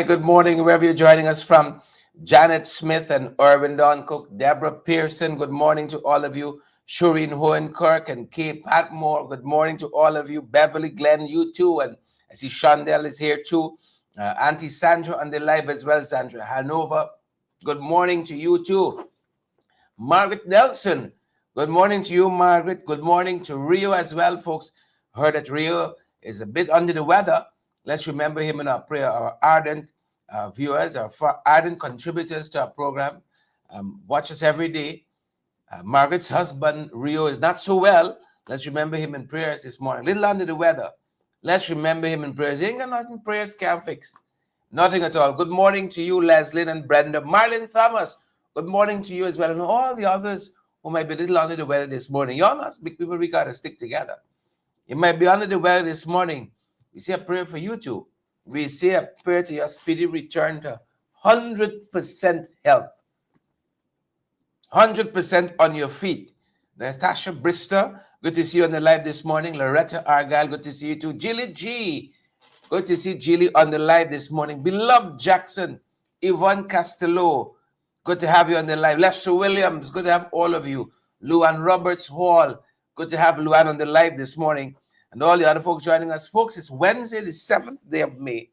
Good morning, wherever you're joining us from. Janet Smith and Irwin Don Cook, Deborah Pearson, good morning to all of you. Shureen Hohenkirk and Kay Patmore, good morning to all of you. Beverly Glenn, you too. And I see Shondell is here too. Auntie Sandra on the live as well, Sandra. Hanover, good morning to you too. Margaret Nelson, good morning to you, Margaret. Good morning to Rio as well, folks. Heard that Rio is a bit under the weather. Let's remember him in our prayer. Our ardent viewers, our ardent contributors to our program. Watch us every day. Margaret's husband, Rio, is not so well. Let's remember him in prayers this morning. A little under the weather. Let's remember him in prayers. He ain't got nothing prayers can't fix. Nothing at all. Good morning to you, Leslie and Brenda. Marlon Thomas, good morning to you as well. And all the others who might be a little under the weather this morning. Y'all must be people, we got to stick together. You might be under the weather this morning. We say a prayer for you too. We say a prayer to your speedy return to 100% health. 100% on your feet. Natasha Brister, good to see you on the live this morning. Loretta Argyle, good to see you too. Jilly G, good to see Jilly on the live this morning. Beloved Jackson, Yvonne Castello, good to have you on the live. Lester Williams, good to have all of you. Luan Roberts Hall, good to have Luan on the live this morning. And all the other folks joining us. Folks, it's Wednesday, the 7th day of May.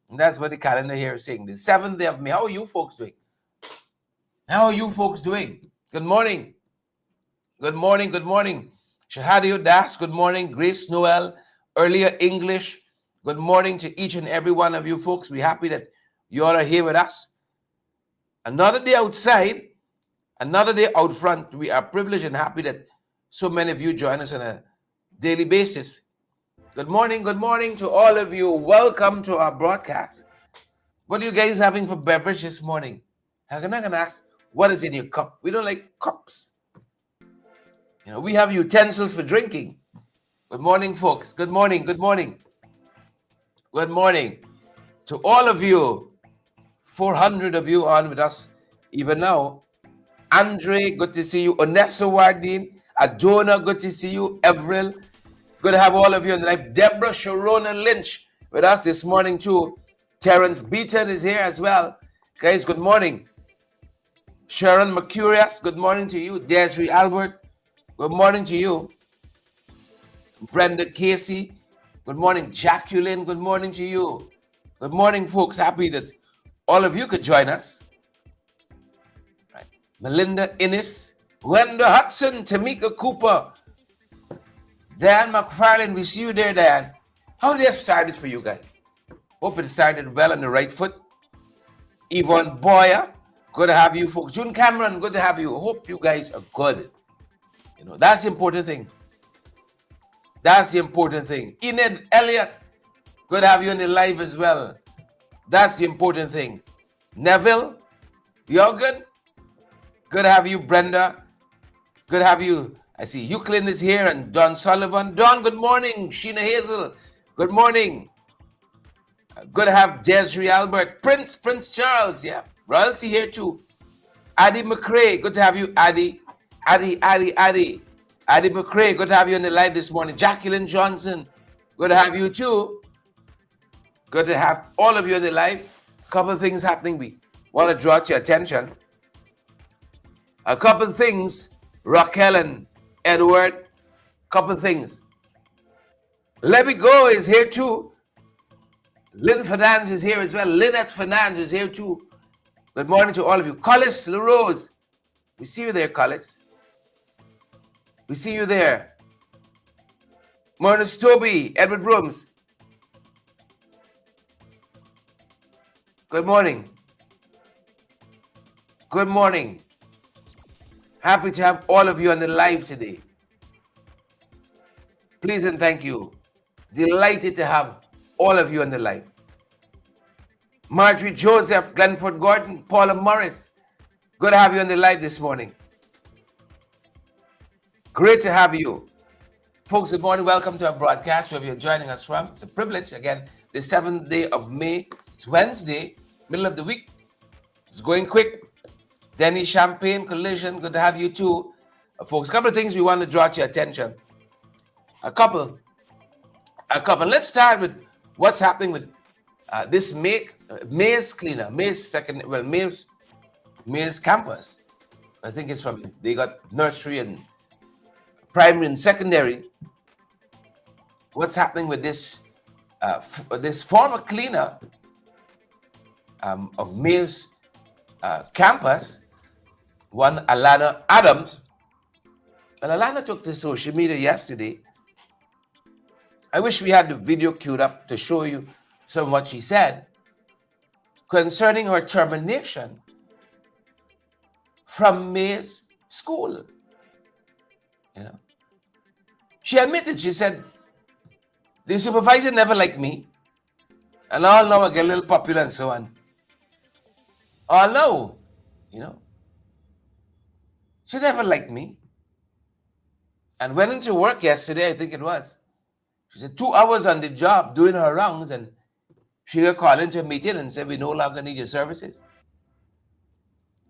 And that's what the calendar here is saying. The 7th day of May. How are you folks doing? How are you folks doing? Good morning. Good morning. Good morning. Shahadio Das, good morning. Grace Noel, earlier English. Good morning to each and every one of you folks. We're happy that you all are here with us. Another day outside, another day out front. We are privileged and happy that so many of you join us on a daily basis. Good morning to all of you. Welcome to our broadcast. What are you guys having for beverage this morning? I'm not gonna ask what is in your cup. We don't like cups. You know, we have utensils for drinking. Good morning, folks. Good morning. Good morning. Good morning to all of you. 400 of you on with us even now. Andre, good to see you. Onessa Wardine, Adona, good to see you. Everil, good to have all of you on the live. Deborah Sharona Lynch with us this morning too. Terrence Beaton is here as well. Guys, good morning. Sharon Mercurius, good morning to you. Desiree Albert, good morning to you. Brenda Casey, good morning. Jacqueline, good morning to you. Good morning, folks. Happy that all of you could join us. Right. Melinda Innes, Wenda Hudson, Tamika Cooper, Dan McFarlane, we see you there, Dan. How did it started for you guys? Hope it started well on the right foot. Yvonne Boyer, good to have you folks. June Cameron, good to have you. Hope you guys are good. You know, that's the important thing. That's the important thing. Enid Elliott, good to have you on the live as well. That's the important thing. Neville, you're good? Good to have you, Brenda. Good to have you. I see Euclid is here and Don Sullivan. Don, good morning. Sheena Hazel, good morning. Good to have Desiree Albert. Prince Charles, yeah. Royalty here too. Addie McCrae, good to have you, Addie. Addie McCray, good to have you on the live this morning. Jacqueline Johnson, good to have you too. Good to have all of you on the live. A couple of things happening. We want to draw to your attention. A couple of things, Raquel and Edward, couple of things. Let Me Go is here too. Lynn Fernandez is here as well. Lynette Fernandez is here too. Good morning to all of you. Collis LaRose, we see you there, Collis. We see you there. Morning, Toby, Edward Brooms. Good morning. Good morning. Happy to have all of you on the live today. Please and thank you. Delighted to have all of you on the live. Marjorie Joseph, Glenford Gordon, Paula Morris. Good to have you on the live this morning. Great to have you. Folks, good morning. Welcome to our broadcast, wherever you're joining us from. It's a privilege. Again, the 7th day of May. It's Wednesday, middle of the week. It's going quick. Denny Champagne Collision, good to have you too. Folks, a couple of things we want to draw to your attention. A couple. Let's start with what's happening with this Maze cleaner, Maze campus. I think it's from, they got nursery and primary and secondary. What's happening with this this former cleaner of Maze campus, one Alana Adams. And Alana took to social media yesterday. I wish we had the video queued up to show you some of what she said concerning her termination from Maze School. You know, she admitted, she said, the supervisor never liked me, and all now I get a little popular and so on. All now, you know, she never liked me. And went into work yesterday, I think it was. She said 2 hours on the job doing her rounds, and she got called into a meeting and said, we no longer need your services.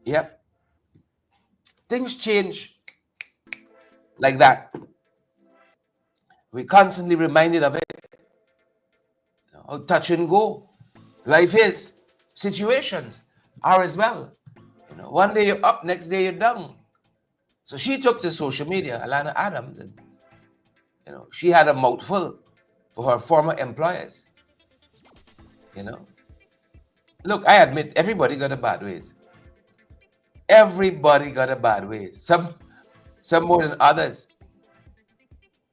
Yep. Things change like that. We constantly reminded of it. You know, how touch and go life is. Situations are as well. You know, one day you're up, next day you're down. So she took to social media, Alana Adams, and you know, she had a mouthful for her former employers. You know, look, I admit everybody got a bad ways. Everybody got a bad ways. Some more than others.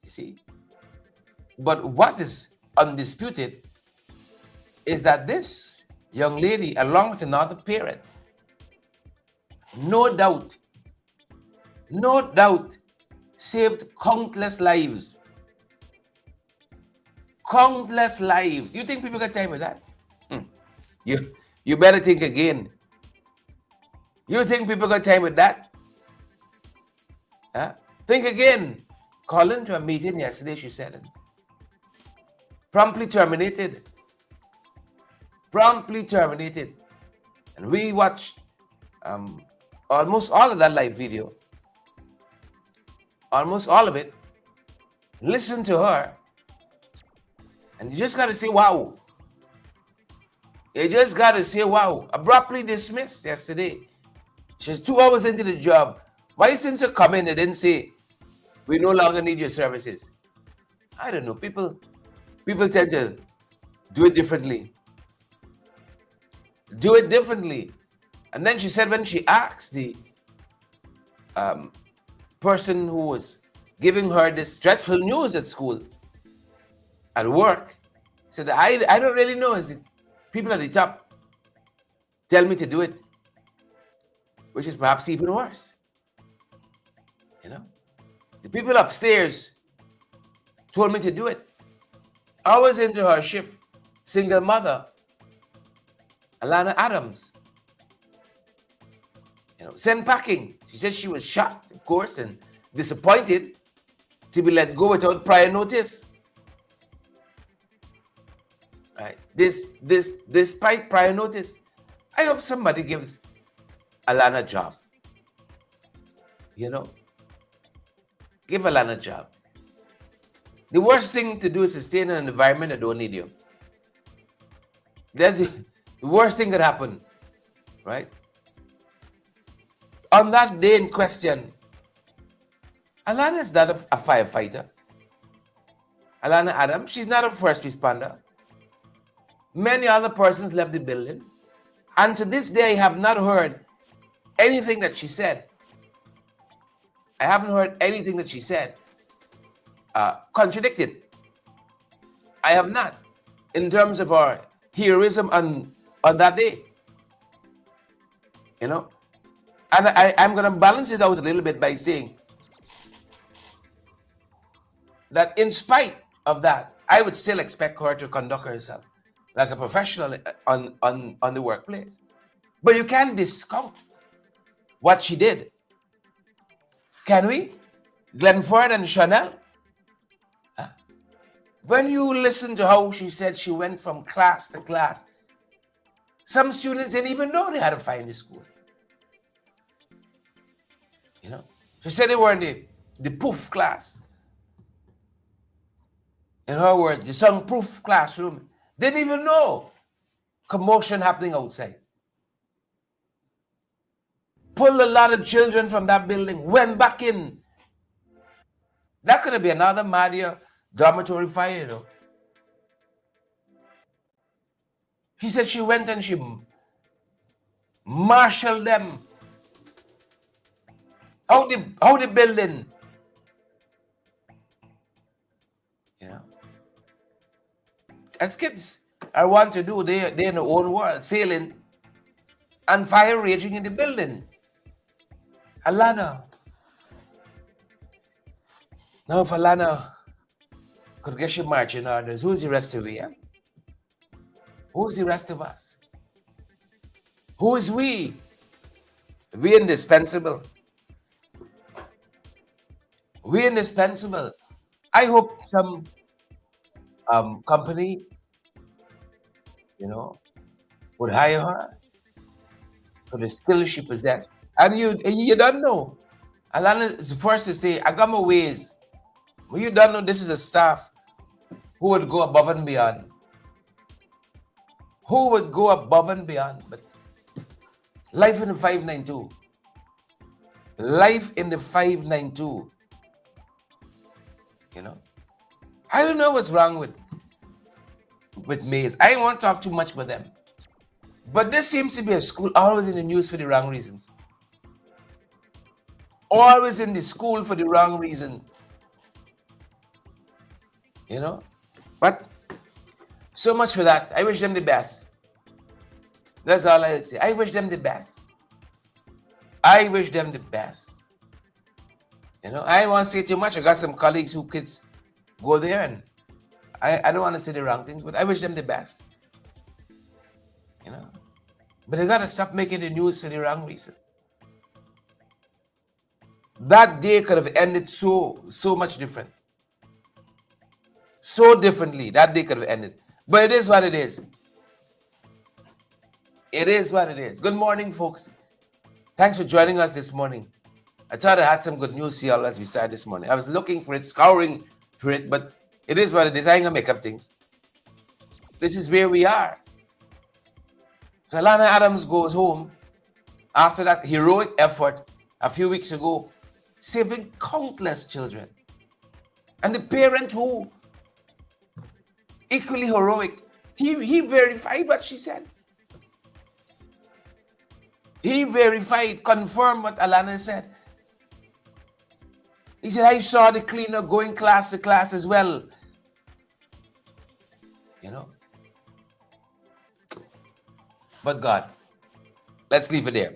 You see, but what is undisputed is that this young lady, along with another parent, no doubt, saved countless lives. Countless lives. You think people got time with that? You better think again. You think people got time with that? Huh? Think again. Calling to a meeting yesterday, she said, promptly terminated. Promptly terminated. And we watched almost all of that live video. Almost all of it. Listen to her. And you just got to say, wow. You just got to say, wow. Abruptly dismissed yesterday. She's 2 hours into the job. Why since you come in, they didn't say, we no longer need your services? I don't know. People tend to do it differently. Do it differently. And then she said when she asked the person who was giving her this dreadful news at school, at work, said, I don't really know. It's the people at the top tell me to do it, which is perhaps even worse. You know, the people upstairs told me to do it. Hours into her shift, single mother, Alana Adams, you know, sent packing. She said she was shocked, of course, and disappointed to be let go without prior notice. Right? Despite prior notice, I hope somebody gives Alana a job. You know, Give Alana a job. The worst thing to do is to stay in an environment that don't need you. That's the worst thing that happened, right? On that day in question, Alana is not a firefighter. Alana Adams, she's not a first responder. Many other persons left the building. And to this day, I have not heard anything that she said. I haven't heard anything that she said contradicted. I have not, in terms of her heroism on that day. You know? And I'm going to balance it out a little bit by saying that in spite of that, I would still expect her to conduct herself like a professional on the workplace. But you can't discount what she did. Can we? Glenford and Chanel? When you listen to how she said she went from class to class, some students didn't even know they had to find the school. You know? She said they were in the poof class. In her words, the soundproof classroom. Didn't even know commotion happening outside. Pulled a lot of children from that building, went back in. That could have been another Maria dormitory fire, you know. She said she went and she marshaled them out the building. You know. As kids are want to do, they're in their own world, sailing and fire raging in the building. Alana. Now if Alana could get your marching orders, who's the rest of you? Who's the rest of us? Who is we? We indispensable. We indispensable. I hope some company, you know, would hire her for the skills she possessed. And you don't know. Alana is the first to say, I got my ways. Well, you don't know this is a staff who would go above and beyond. Who would go above and beyond? But life in the 592. Life in the 592. You know? I don't know what's wrong with Mays. I won't talk too much with them. But this seems to be a school always in the news for the wrong reasons. Always in the school for the wrong reason. You know? But so much for that. I wish them the best. That's all I'll say. I wish them the best. I wish them the best. You know, I won't say too much. I got some colleagues who kids go there, and I don't want to say the wrong things, but I wish them the best. You know? But they gotta stop making the news for the wrong reason. That day could have ended so much different. So differently, that day could have ended. But it is what it is. It is what it is. Good morning, folks. Thanks for joining us this morning. I thought I had some good news here as we started this morning. I was looking for it, scouring for it, but it is what it is. I ain't gonna make up things. This is where we are. So Alana Adams goes home after that heroic effort a few weeks ago, saving countless children. And the parent who equally heroic, he verified what she said. He verified, confirmed what Alana said. He said, I saw the cleaner going class to class as well. You know? But God, let's leave it there.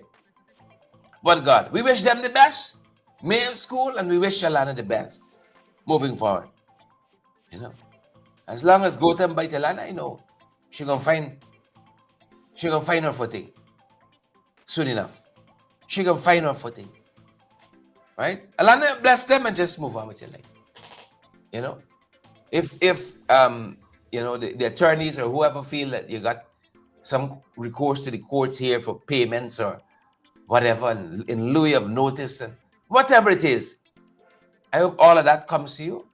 But God, we wish them the best, Mayo School, and we wish Alana the best moving forward. You know? As long as Gotham bite Alana, I know she's gonna find her footing soon enough. She gonna find her footing. Right? Alana, bless them and just move on with your life. You know? If you know, the attorneys or whoever feel that you got some recourse to the courts here for payments or whatever in lieu of notice and whatever it is, I hope all of that comes to you.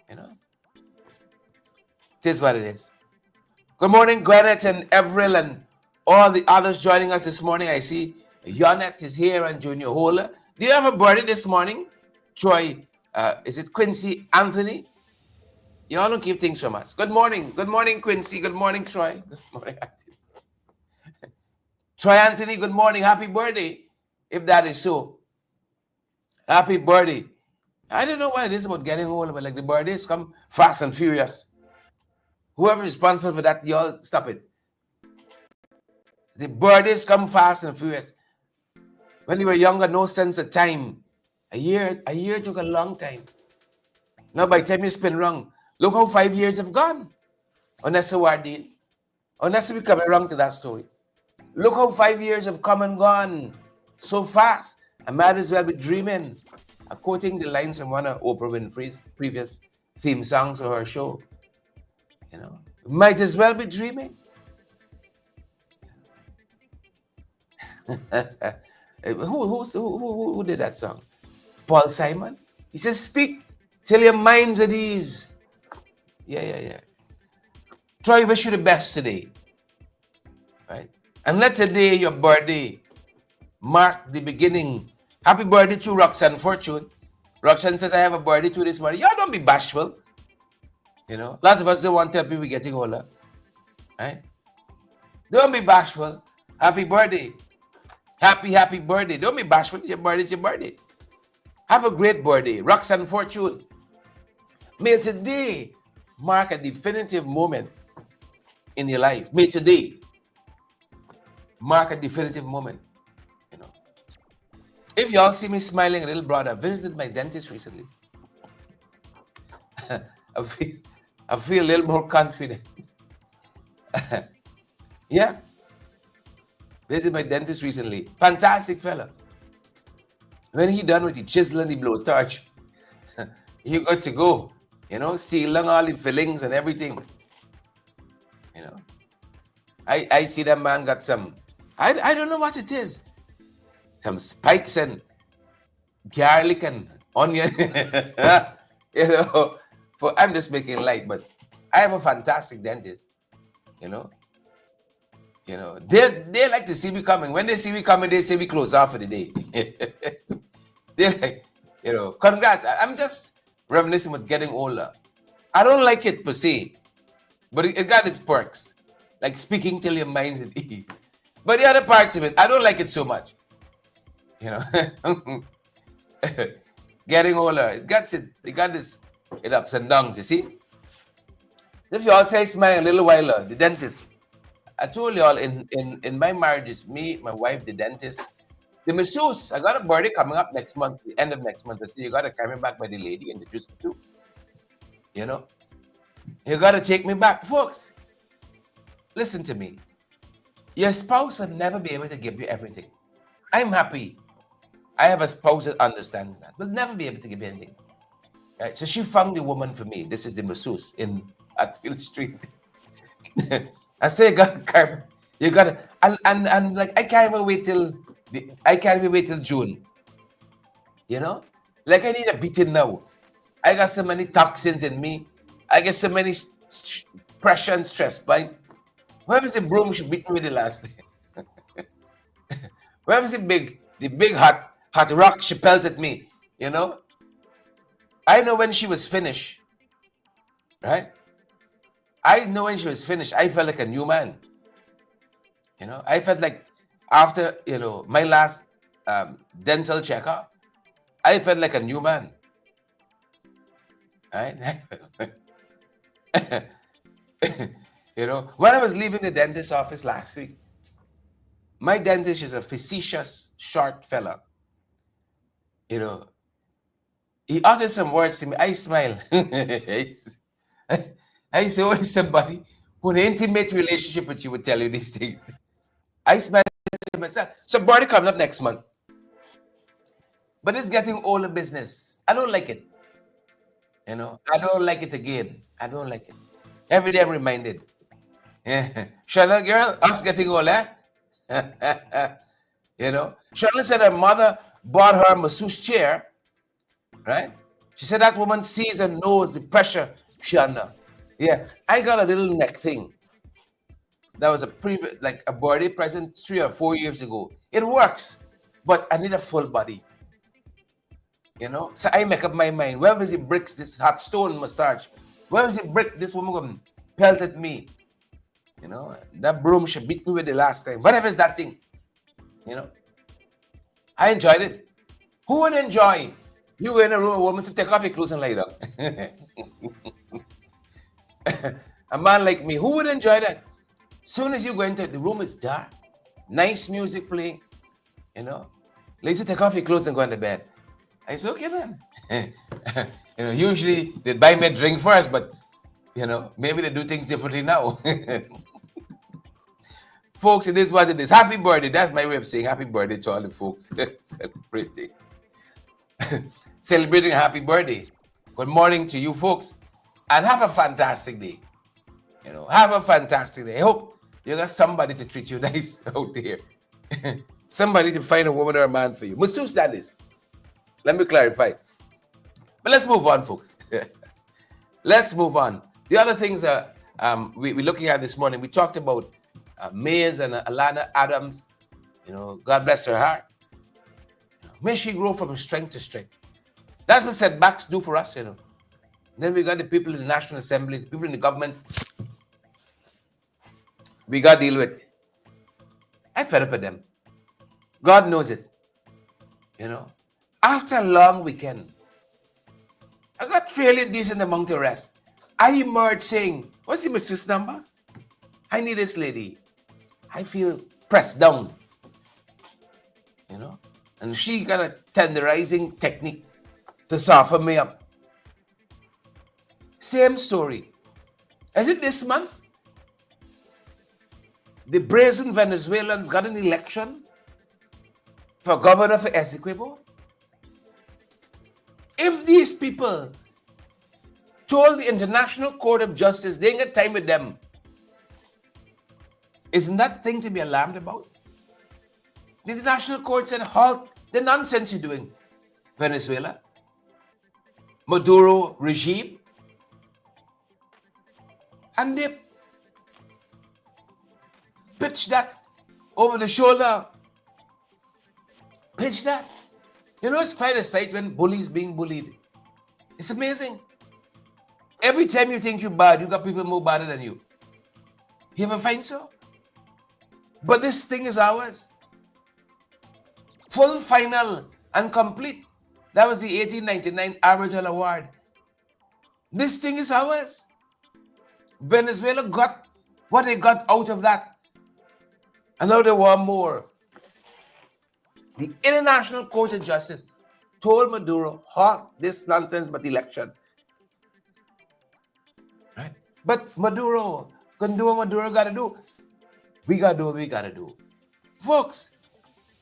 You know, it is what it is. Good morning, Gwyneth and Avril and all the others joining us this morning. I see Yonet is here and Junior Hola. Do you have a birthday this morning? Troy, is it Quincy Anthony? You all don't keep things from us. Good morning. Good morning, Quincy. Good morning, Troy. Good morning, Anthony. Troy Anthony, good morning. Happy birthday. If that is so. Happy birthday. I don't know what it is about getting old, but like the birthdays come fast and furious. Whoever is responsible for that, y'all stop it. The birthdays come fast and furious. When you were younger, no sense of time. A year took a long time. Now by the time you spin wrong, look how 5 years have gone. Unless a war deal. Unless we come wrong to that story. Look how 5 years have come and gone so fast. I might as well be dreaming. I'm quoting the lines from one of Oprah Winfrey's previous theme songs of her show. You know, might as well be dreaming. Who did that song? Paul Simon. He says, "Speak till your mind's at ease." Yeah. Troy, wish you the best today, right? And let today, your birthday, mark the beginning. Happy birthday to Roxanne Fortune. Roxanne says, "I have a birthday too this morning." Y'all don't be bashful. You know, lots of us don't want to tell people we're getting older, right? Don't be bashful. Happy birthday. Happy birthday. Don't be bashful. Your birthday is your birthday. Have a great birthday. Roxanne Fortune. May today mark a definitive moment in your life. May today mark a definitive moment. You know. If y'all see me smiling a little broad, I visited my dentist recently. I feel a little more confident. Yeah. Visited my dentist recently. Fantastic fella. When he done with the chisel and the blowtorch, you got to go. You know, sealing all the fillings and everything. You know. I see that man got some, I don't know what it is. Some spikes and garlic and onion. You know. I'm just making light, but I have a fantastic dentist. You know, they like to see me coming. When they see me coming, they say we close off for the day. They're like, you know, congrats. I'm just reminiscing with getting older. I don't like it per se, but it got its perks, like speaking till your mind's at ease. But the other parts of it, I don't like it so much. You know, getting older, it got it ups and downs. You see, if you all say smile a little while, the dentist. I told you all in my marriage, it's me, my wife, the dentist, the masseuse. I got a birthday coming up next month, the end of next month. I said, you got to carry me back by the lady and introduce me too. You know, you got to take me back. Folks, listen to me. Your spouse will never be able to give you everything. I'm happy. I have a spouse that understands that. Will never be able to give you anything. Right? So she found the woman for me. This is the masseuse in Atfield Street. I say, God, you gotta, and like I can't even wait till June. You know, like I need a beating now. I got so many toxins in me. I get so many pressure and stress. But whoever's the broom should beat me the last day. Whoever's the big hot rock she pelted me. You know, I know when she was finished, right? I know when she was finished, I felt like a new man. You know, I felt like after, you know, my last dental checkup, I felt like a new man. Right? You know, when I was leaving the dentist's office last week, my dentist is a facetious, short fella. You know, he uttered some words to me. I smile. I say, only somebody who an intimate relationship with you would tell you these things. I smile to myself. So birthday coming up next month. But it's getting older business. I don't like it. You know, I don't like it again. I don't like it. Every day I'm reminded. Yeah. Chanel girl, us getting older. You know, Chanel said her mother bought her a masseuse chair, right? She said that woman sees and knows the pressure she under. Yeah, I got a little neck thing. That was like a birthday present 3 or 4 years ago. It works, but I need a full body. So I make up my mind. Where was the bricks this hot stone massage? Where was the brick this woman going pelted me? That broom she beat me with the last time. Whatever is that thing? I enjoyed it. Who would enjoy? You were in a room, a woman to take off your clothes and lie down. A man like me, who would enjoy that? Soon as you go into it, the room is dark, nice music playing, Ladies, take off your clothes and go into bed. I said, okay then. Usually they buy me a drink first, but maybe they do things differently now. Folks, it is what it is. Happy birthday. That's my way of saying happy birthday to all the folks celebrating. Celebrating a happy birthday. Good morning to you folks. And have a fantastic day. Have a fantastic day. I hope you got somebody to treat you nice out there. Somebody to find a woman or a man for you. Masseuse, that is. Let me clarify. But let's move on, folks. Let's move on. The other things we're looking at this morning, we talked about Mays and Alana Adams. God bless her heart. May she grow from strength to strength. That's what setbacks do for us, Then we got the people in the National Assembly, the people in the government. We got to deal with. I fed up with them. God knows it. After a long weekend, I got fairly decent amount of rest. I emerged saying, what's the masseuse number? I need this lady. I feel pressed down. And she got a tenderizing technique to soften me up. Same story. Is it this month? The brazen Venezuelans got an election for governor for Essequibo. If these people told the International Court of Justice they ain't got time with them, isn't that thing to be alarmed about? The International Court said, halt the nonsense you're doing, Venezuela. Maduro regime. And they pitch that over the shoulder. Pitch that. It's quite a sight when bullies being bullied. It's amazing. Every time you think you're bad, you got people more badder than you. You ever find so? But this thing is ours. Full, final, and complete. That was the 1899 Aboriginal Award. This thing is ours. Venezuela got what they got out of that. And now they want more. The International Court of Justice told Maduro, halt this nonsense but election. Right? But Maduro couldn't do what Maduro got to do. We got to do what we got to do. Folks,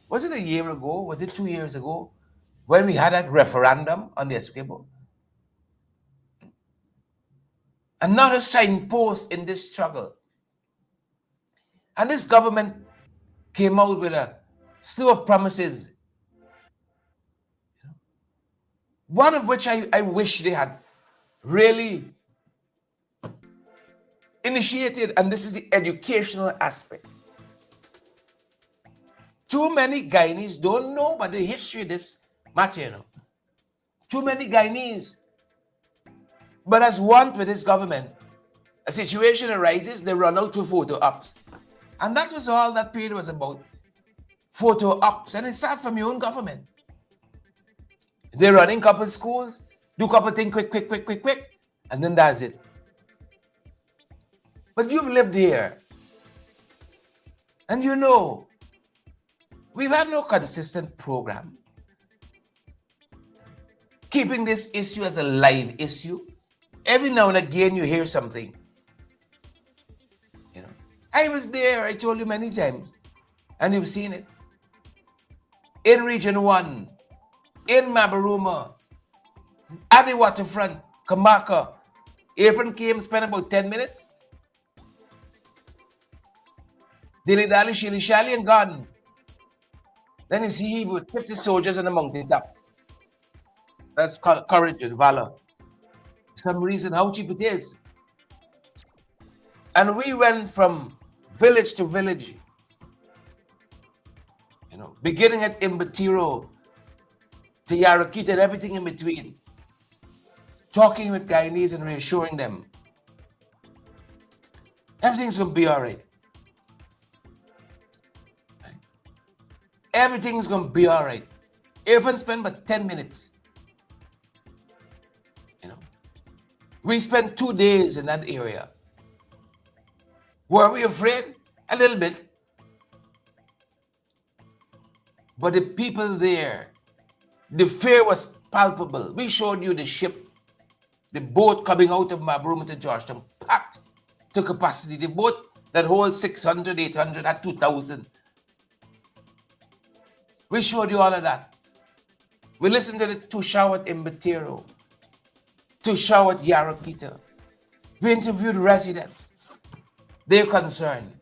was it a year ago? Was it 2 years ago? When we had that referendum on the Essequibo? Another signpost in this struggle. And this government came out with a slew of promises. One of which I wish they had really initiated, and this is the educational aspect. Too many Guyanese don't know about the history of this matter, Too many Guyanese. But as one with this government, a situation arises, they run out to photo ops. And that was all that period was about. Photo ops. And it starts from your own government. They're running couple schools, do couple things quick. And then that's it. But you've lived here. And we've had no consistent program. Keeping this issue as a live issue. Every now and again you hear something. I was there, I told you many times. And you've seen it. In Region 1, in Mabaruma, at the waterfront, Kamaka. Irfan came, spent about 10 minutes. Dilly-dally, shilly-shally, and gone. Then you see him with 50 soldiers on the mountain top. That's called courage and valor. Some reason how cheap it is. And we went from village to village, beginning at Imbatiro to Yarakita and everything in between, talking with Guyanese and reassuring them everything's going to be all right. Everything's going to be all right. Even spend but 10 minutes. We spent 2 days in that area. Were we afraid? A little bit. But the people there, the fear was palpable. We showed you the ship, the boat coming out of Mabruma to Georgetown, packed to capacity. The boat that holds 600, 800 at 2,000. We showed you all of that. We listened to the Tushaw at Imbatero, Tushaw at Yarakita. We interviewed residents. They're concerned.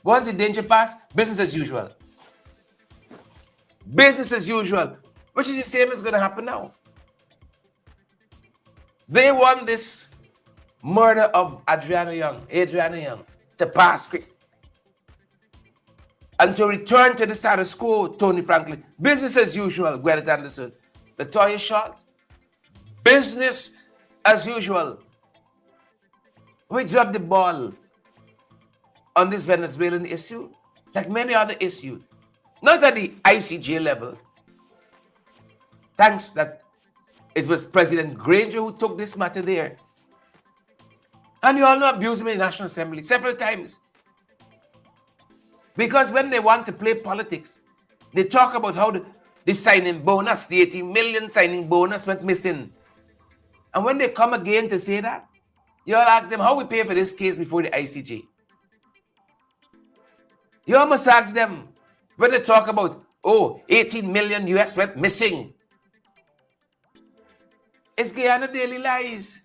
Once the danger passed, business as usual. Business as usual, which is the same as going to happen now. They want this murder of Adriana Young, to pass quick. And to return to the status quo, Tony Franklin. Business as usual, Gwyneth Anderson. Latoya Schultz. Business as usual. We dropped the ball on this Venezuelan issue, like many other issues. Not at the ICJ level. Thanks that it was President Granger who took this matter there. And you all know abused him in the National Assembly several times. Because when they want to play politics, they talk about how the signing bonus, the 80 million signing bonus went missing. And when they come again to say that, you all ask them how we pay for this case before the ICJ. You all must ask them when they talk about, 18 million US went missing. It's Guyana Daily Lies.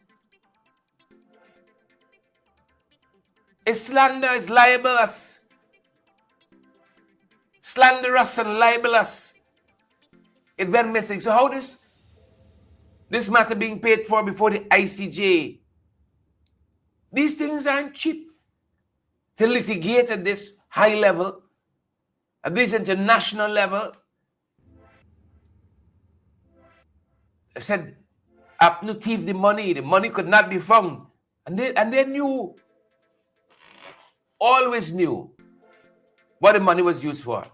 It's slander, it's libelous. Slanderous and libelous. It went missing. So how this matter being paid for before the ICJ? These things aren't cheap. To litigate at this high level, at this international level, I said, Apnu thief the money could not be found. And they knew, always knew what the money was used for.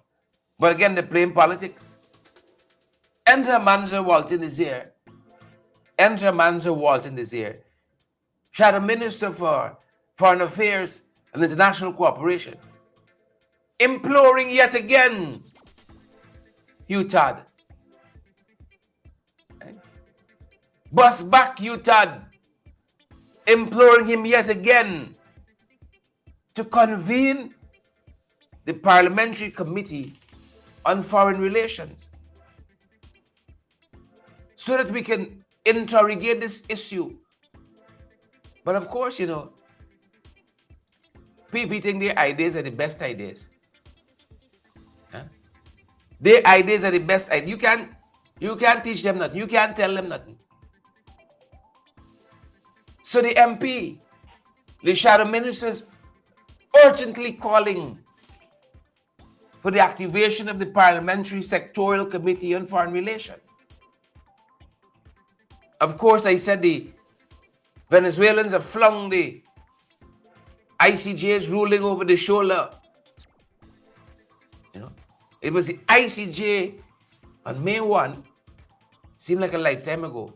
But again, they're playing politics. Enter Manzo Walton is here. Enter Manzo Walton is here. Shadow Minister for Foreign Affairs and International Cooperation. Imploring yet again UTAD. Bus back UTAD. Imploring him yet again to convene the Parliamentary Committee on Foreign Relations so that we can interrogate this issue. But of course, people think their ideas are the best ideas. Their ideas are the best ideas. You can't teach them nothing. You can't tell them nothing. So the MP, the shadow ministers, urgently calling for the activation of the Parliamentary Sectorial Committee on Foreign Relations. Of course, I said the Venezuelans have flung the ICJ's ruling over the shoulder. It was the ICJ on May 1, seemed like a lifetime ago,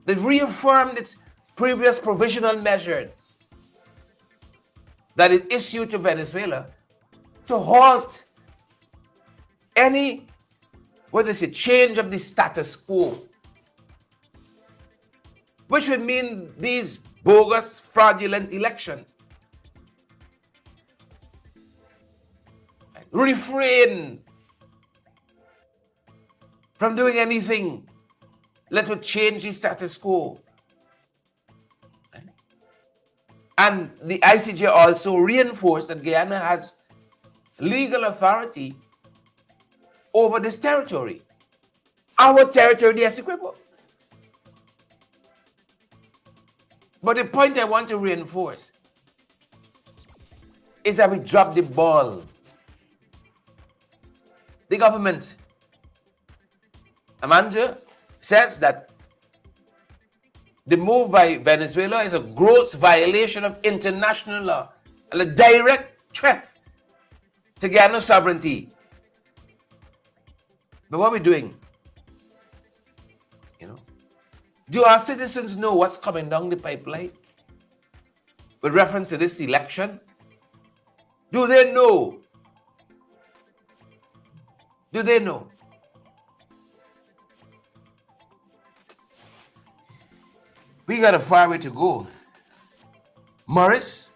that reaffirmed its previous provisional measures that it issued to Venezuela to halt any, change of the status quo, which would mean these bogus, fraudulent elections. Refrain from doing anything that would change the status quo. And the ICJ also reinforced that Guyana has legal authority over this territory. Our territory, the Essequibo. But the point I want to reinforce is that we dropped the ball. The government, Amanda, says that the move by Venezuela is a gross violation of international law and a direct threat to Guyana's sovereignty. But what are we doing? Do our citizens know what's coming down the pipeline with reference to this election? Do they know? Do they know? We got a far way to go. Morris,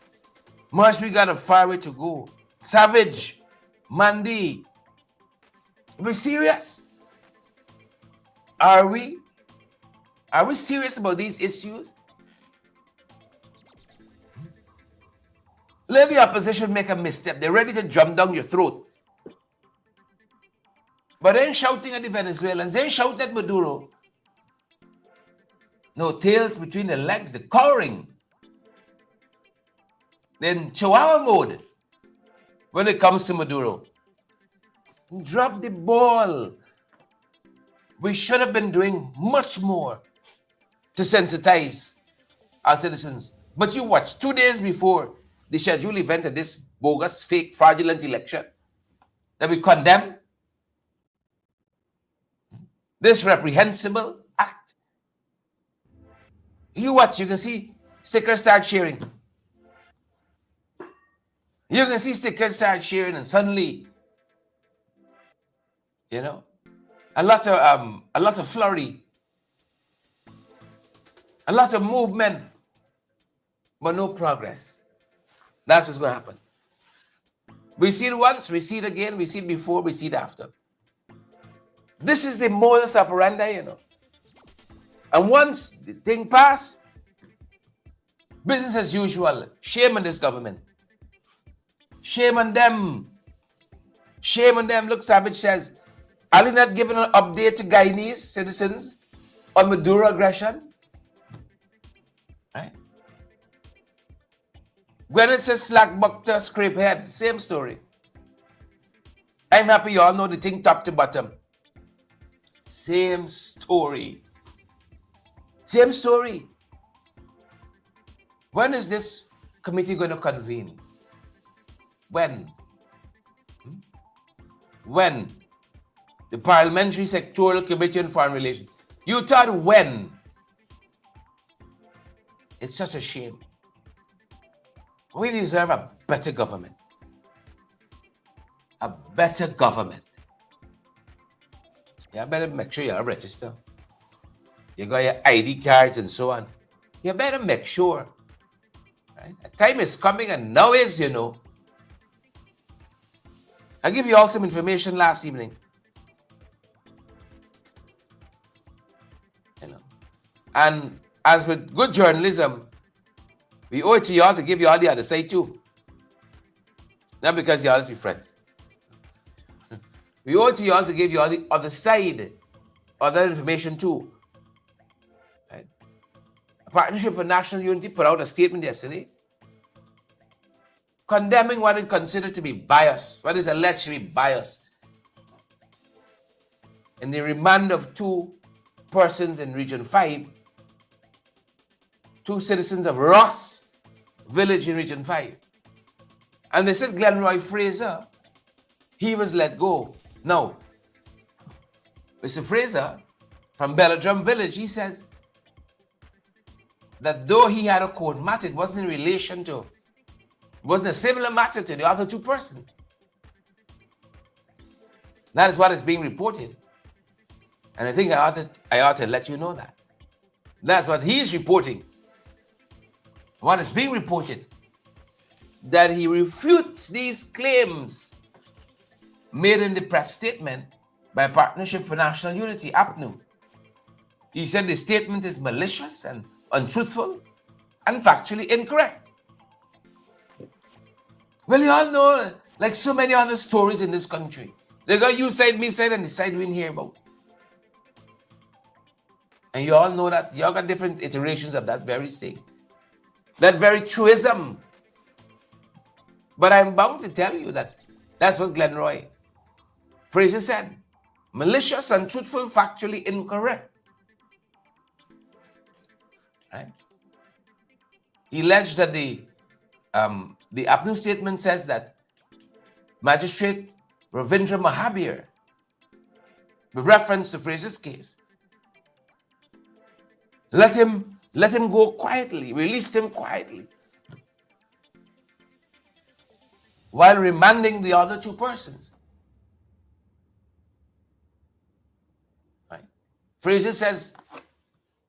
we got a far way to go. Savage, Mandy, are we serious? Are we? Are we serious about these issues? Let the opposition make a misstep. They're ready to jump down your throat. But then shouting at the Venezuelans, they shout at Maduro. No tails between the legs, the cowering. Then Chihuahua mode when it comes to Maduro. Drop the ball. We should have been doing much more to sensitize our citizens. But you watch, 2 days before the scheduled event of this bogus, fake, fraudulent election that we condemn, this reprehensible act. You watch, you can see stickers start sharing. You can see stickers start sharing, and suddenly, a lot of flurry, a lot of movement, but no progress. That's what's going to happen. We see it once, we see it again, we see it before, we see it after. This is the modus operandi, And once the thing passes, business as usual. Shame on this government. Shame on them. Shame on them. Look, Savage says, are you not giving an update to Guyanese citizens on Maduro aggression? Right? When it says slack buckter, scrape head, same story. I'm happy you all know the thing top to bottom. Same story. Same story. When is this committee going to convene? When? When? The Parliamentary Sectorial Committee on Foreign Relations. You thought when? It's such a shame. We deserve a better government. A better government. You better make sure you're registered. You got your ID cards and so on. You better make sure. Right? A time is coming, and now is, I give you all some information last evening. And as with good journalism, we owe it to y'all to give you all the other side too. Not because y'all be friends. We owe it to y'all to give you all the other side, other information too. Right? A Partnership for National Unity put out a statement yesterday condemning what it considered to be bias, what is alleged to be bias in the remand of 2 persons in Region 5, 2 citizens of Ross Village in Region 5. And they said Glenroy Fraser, he was let go. Now, Mr. Fraser from Belladrum Village, he says that though he had a court matter, it wasn't in relation to, it wasn't a similar matter to the other 2 persons. That is what is being reported. And I think I ought to let you know that. That's what he is reporting. What is being reported, that he refutes these claims made in the press statement by Partnership for National Unity, APNU. He said the statement is malicious and untruthful and factually incorrect. Well, you all know, like so many other stories in this country, they got you side, me side, and the side we didn't hear about. And you all know that you all got different iterations of that very thing. that very truism. But I'm bound to tell you that that's what Glenroy Fraser said. Malicious, untruthful, factually incorrect. Right? He alleged that the Apnu statement says that Magistrate Ravindra Mahabir, with reference to Fraser's case, let him go quietly, released him quietly, while remanding the other two persons. Right? Fraser says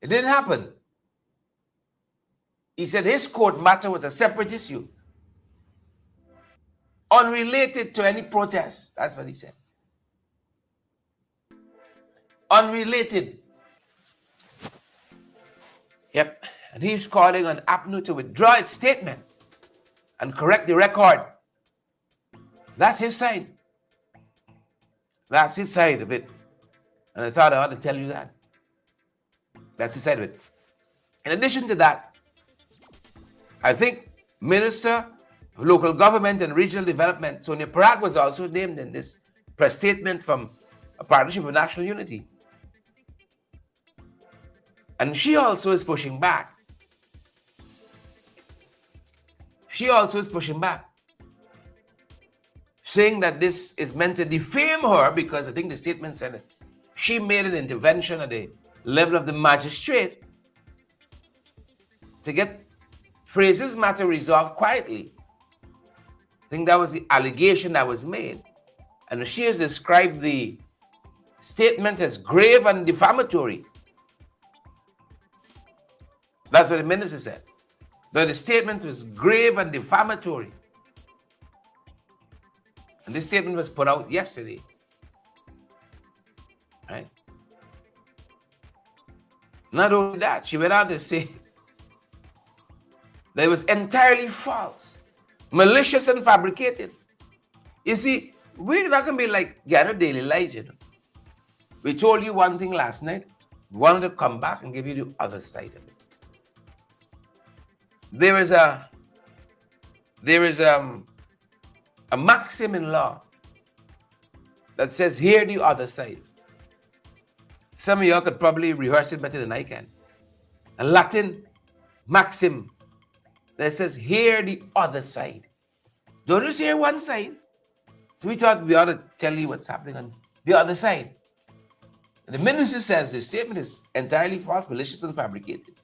it didn't happen. He said his court matter was a separate issue, unrelated to any protests. That's what he said. Unrelated. Yep. And he's calling on APNU to withdraw its statement and correct the record. That's his side. That's his side of it. And I thought I ought to tell you that. That's his side of it. In addition to that, I think Minister of Local Government and Regional Development, Sonia Parag, was also named in this press statement from a Partnership for National Unity. And she also is pushing back. She also is pushing back, saying that this is meant to defame her because I think the statement said that she made an intervention at the level of the magistrate to get Fraser's matter resolved quietly. I think that was the allegation that was made. And she has described the statement as grave and defamatory. That's what the minister said. That the statement was grave and defamatory. And this statement was put out yesterday. Right? Not only that, she went on to say that it was entirely false, malicious and fabricated. You see, we're not going to be like Gather Daily Lies, you know. We told you one thing last night. We wanted to come back and give you the other side of it. There is a maxim in law that says, hear the other side. Some of y'all could probably rehearse it better than I can. A Latin maxim that says, hear the other side. Don't just hear one side. So we thought we ought to tell you what's happening on the other side. And the minister says this statement is entirely false, malicious, and fabricated.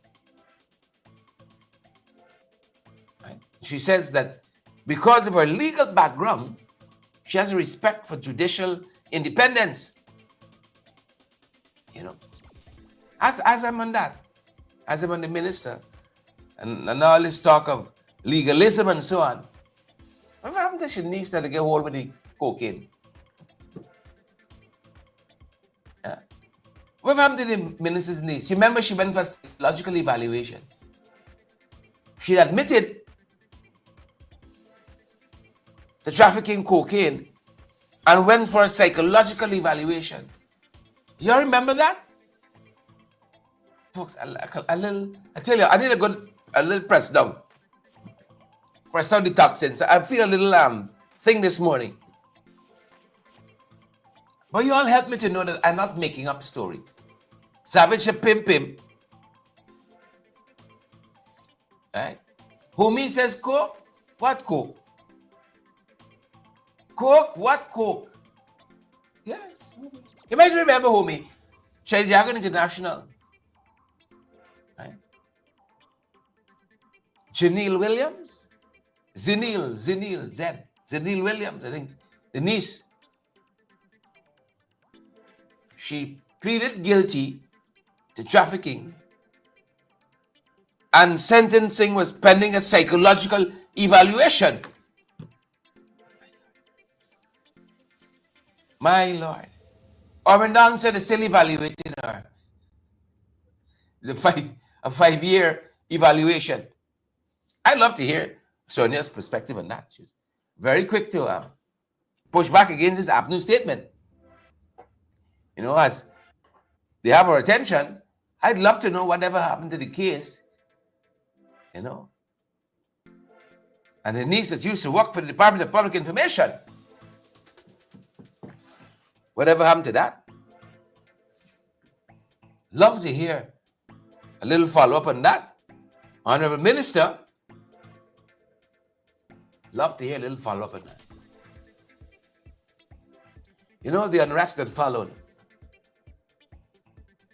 Right? She says that because of her legal background, she has a respect for judicial independence. You know, as I'm on that, as I'm on the minister, and all this talk of legalism and so on, what happened to Shanice to get hold with the cocaine? What happened to the minister's niece? You remember she went for psychological evaluation. She admitted to trafficking cocaine and went for a psychological evaluation. You all remember that? Folks, I tell you, I need a little press down. Press down the toxins. I feel a little thing this morning. But you all help me to know that I'm not making up story. Savage a pimp. Right? Homie says coke. What coke? Coke? What coke? Yes. You might remember homie. Chadiagan International. Right? Janelle Williams. Janelle Williams, I think. The niece. She pleaded guilty to trafficking, and sentencing was pending a psychological evaluation. My Lord. Ormondon said they're still evaluating her. It's a 5-year evaluation. I'd love to hear Sonia's perspective on that. She's very quick to push back against this APNU statement. You know, as they have our attention, I'd love to know whatever happened to the case, you know, And the niece that used to work for the Department of Public Information. Whatever happened to that? Love to hear a little follow-up on that. Honorable Minister, love to hear a little follow-up on that. You know, the unrest that followed,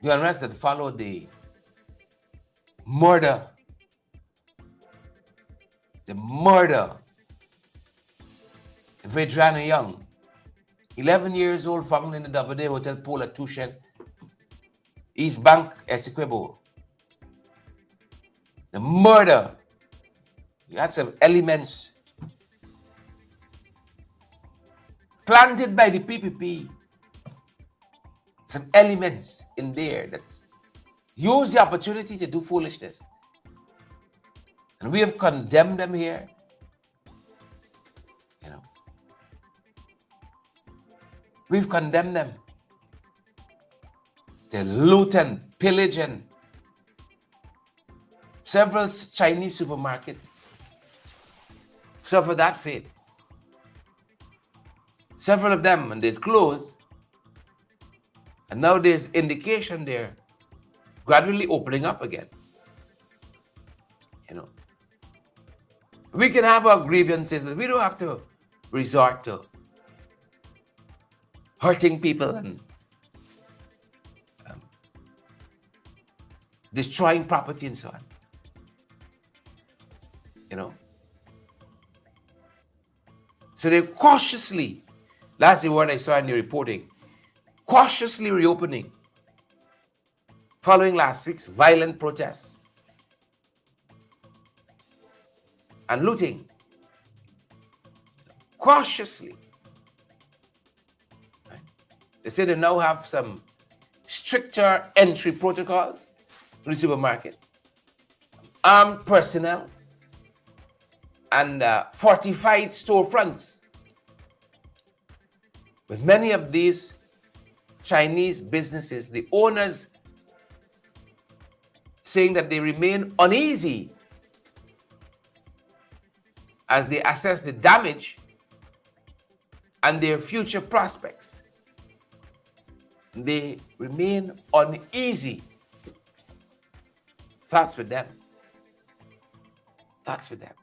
the murder of Adriana Young, 11 years old, found in the Doubleday Hotel pool at Tushen, East Bank, Essequibo. The murder, you had some elements planted by the PPP, some elements in there that use the opportunity to do foolishness. And we have condemned them here. You know, we've condemned them. They loot and pillage and several Chinese supermarkets suffer that fate. Several of them, and they closed. And now there's indication they're gradually opening up again. You know, we can have our grievances, but we don't have to resort to hurting people and destroying property and so on. You know, so they're cautiously, that's the word I saw in the reporting, cautiously reopening following last week's violent protests and looting. Cautiously. Right? They say they now have some stricter entry protocols to the supermarket, armed personnel, and fortified storefronts. But many of these Chinese businesses, the owners saying that they remain uneasy as they assess the damage and their future prospects. They remain uneasy. That's with them. That's with them.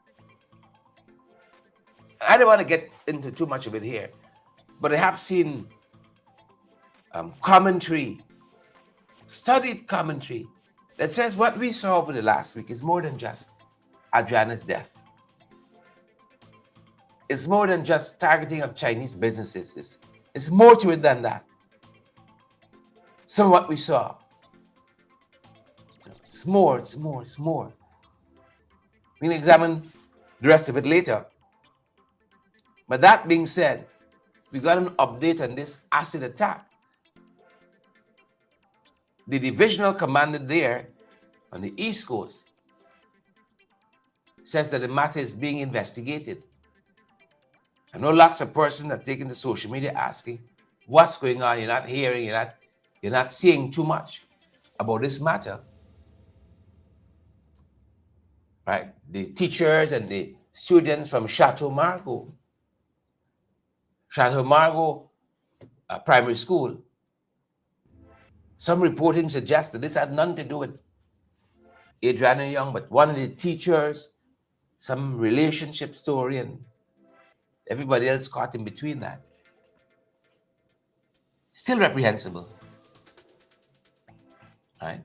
I don't want to get into too much of it here, but I have seen commentary, studied commentary, that says what we saw over the last week is more than just Adriana's death. It's more than just targeting of Chinese businesses. It's more to it than that. Some of what we saw, it's more. We can examine the rest of it later. But that being said, we got an update on this acid attack. The divisional commander there on the East Coast says that the matter is being investigated. I know lots of persons are taking to social media asking, what's going on? You're not hearing, you're not seeing too much about this matter. Right? The teachers and the students from Chateau Margaux Primary School, some reporting suggests that this had nothing to do with Adriana Young, but one of the teachers, some relationship story, and everybody else caught in between that. Still reprehensible. Right?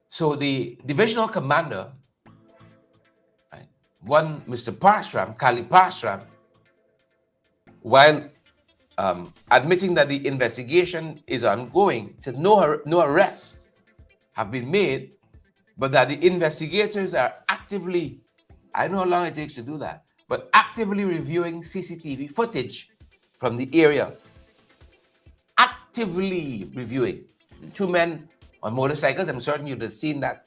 So the divisional commander, right, one Mr. Parshram, Kali Parshram, while admitting that the investigation is ongoing, said no arrests have been made, but that the investigators are actively, I don't know how long it takes to do that, but actively reviewing CCTV footage from the area. Actively reviewing. Two men on motorcycles, I'm certain you'd have seen that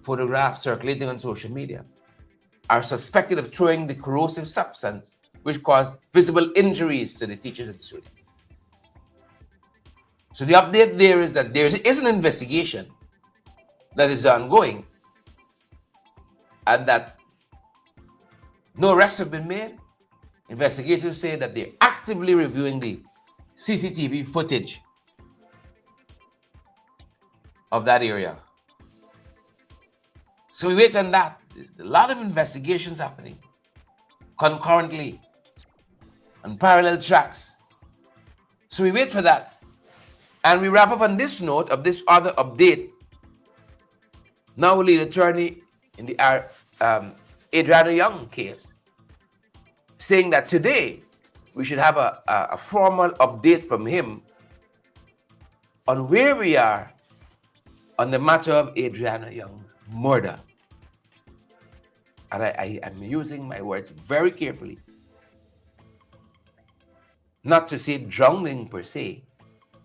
photograph circulating on social media, are suspected of throwing the corrosive substance which caused visible injuries to the teachers and students. So the update there is that there is an investigation that is ongoing, and that No arrests have been made. Investigators say that they're actively reviewing the CCTV footage of that area. So we wait on that. There's a lot of investigations happening concurrently on parallel tracks. So we wait for that. And we wrap up on this note of this other update. Now lead attorney in the Adriana Young case, saying that today we should have a formal update from him on where we are on the matter of Adriana Young's murder. And I am using my words very carefully. Not to say drowning per se,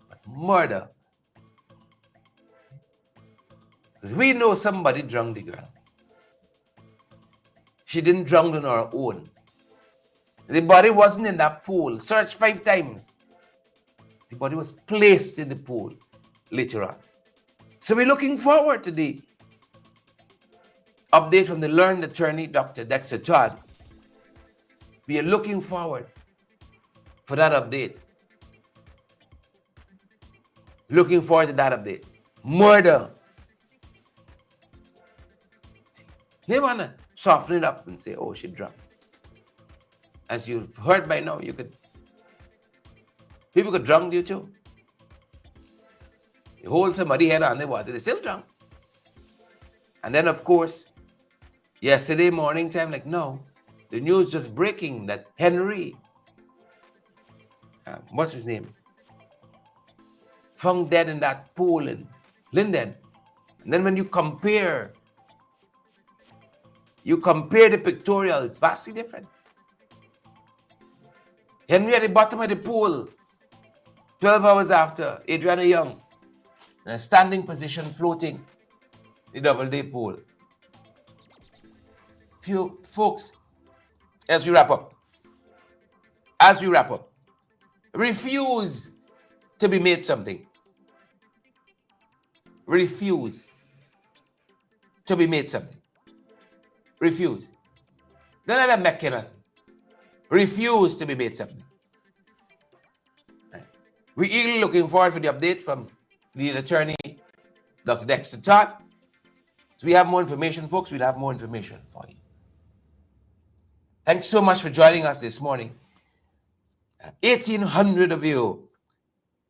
but murder. Because we know somebody drowned the girl. She didn't drown on her own. The body wasn't in that pool. Searched 5 times. The body was placed in the pool later on. So we're looking forward to the update from the learned attorney, Dr. Dexter Todd. We are looking forward for that update. Looking forward to that update. Murder. They want to soften it up and say, oh, she drowned. As you've heard by now, people could drown you too. You hold somebody head on the water, they still drown. And then, of course, yesterday morning time, like, no, the news just breaking that Henry, what's his name, found dead in that pool in Linden. And then when you compare the pictorial, it's vastly different. Henry at the bottom of the pool, 12 hours after, Adriana Young, in a standing position floating the Doubleday pool. Few folks, as we wrap up, refuse to be made something. Refuse to be made something. Refuse. Don't let them make it. Refuse to be made something. We're eagerly looking forward for the update from the attorney, Dr. Dexter Todd. So we have more information, folks. We'll have more information for you. Thanks so much for joining us this morning. 1,800 of you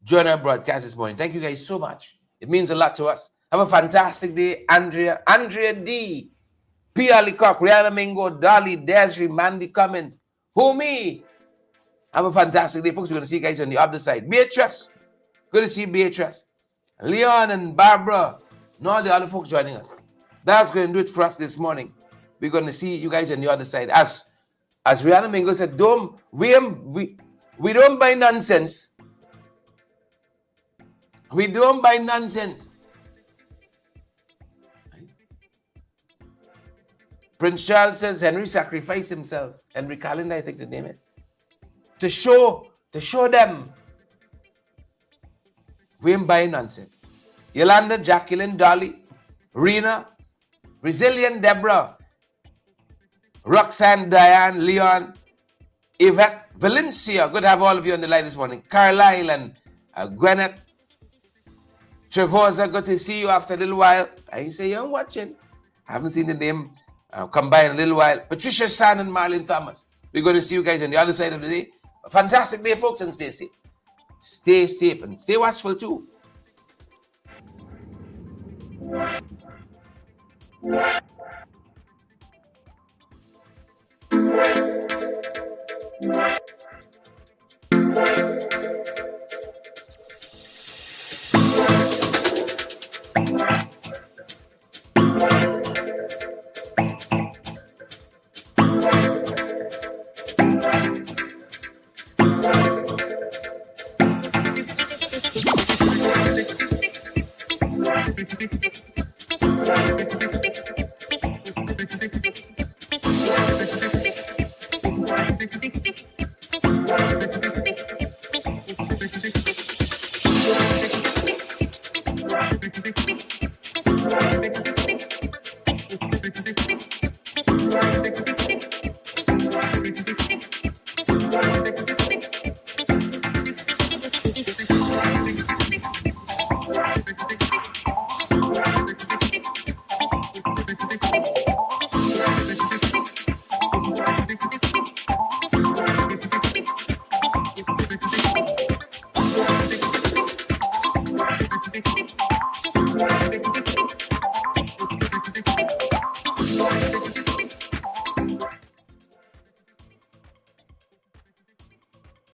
joined our broadcast this morning. Thank you guys so much. It means a lot to us. Have a fantastic day. Andrea D, Pia Lecoq, Rihanna Mingo, Dolly, Desiree, Mandy Cummins, Homie. Have a fantastic day, folks. We're going to see you guys on the other side. Beatrice, good to see Beatrice. Leon and Barbara, and all the other folks joining us. That's going to do it for us this morning. We're going to see you guys on the other side. As Rihanna Mingo said, we don't buy nonsense. We don't buy nonsense. Prince Charles says Henry sacrificed himself. Henry Calendar, I think the name is. To show them we ain't buying nonsense. Yolanda, Jacqueline, Dolly, Rena, Resilient, Deborah, Roxanne, Diane, Leon, Yvette, Valencia. Good to have all of you on the line this morning. Carlisle and Gwyneth. Trevorza, good to see you after a little while. I say you're watching. I haven't seen the name come by in a little while. Patricia San and Marlene Thomas. We're going to see you guys on the other side of the day. A fantastic day, folks, and stay safe. Stay safe and stay watchful too. Thank you.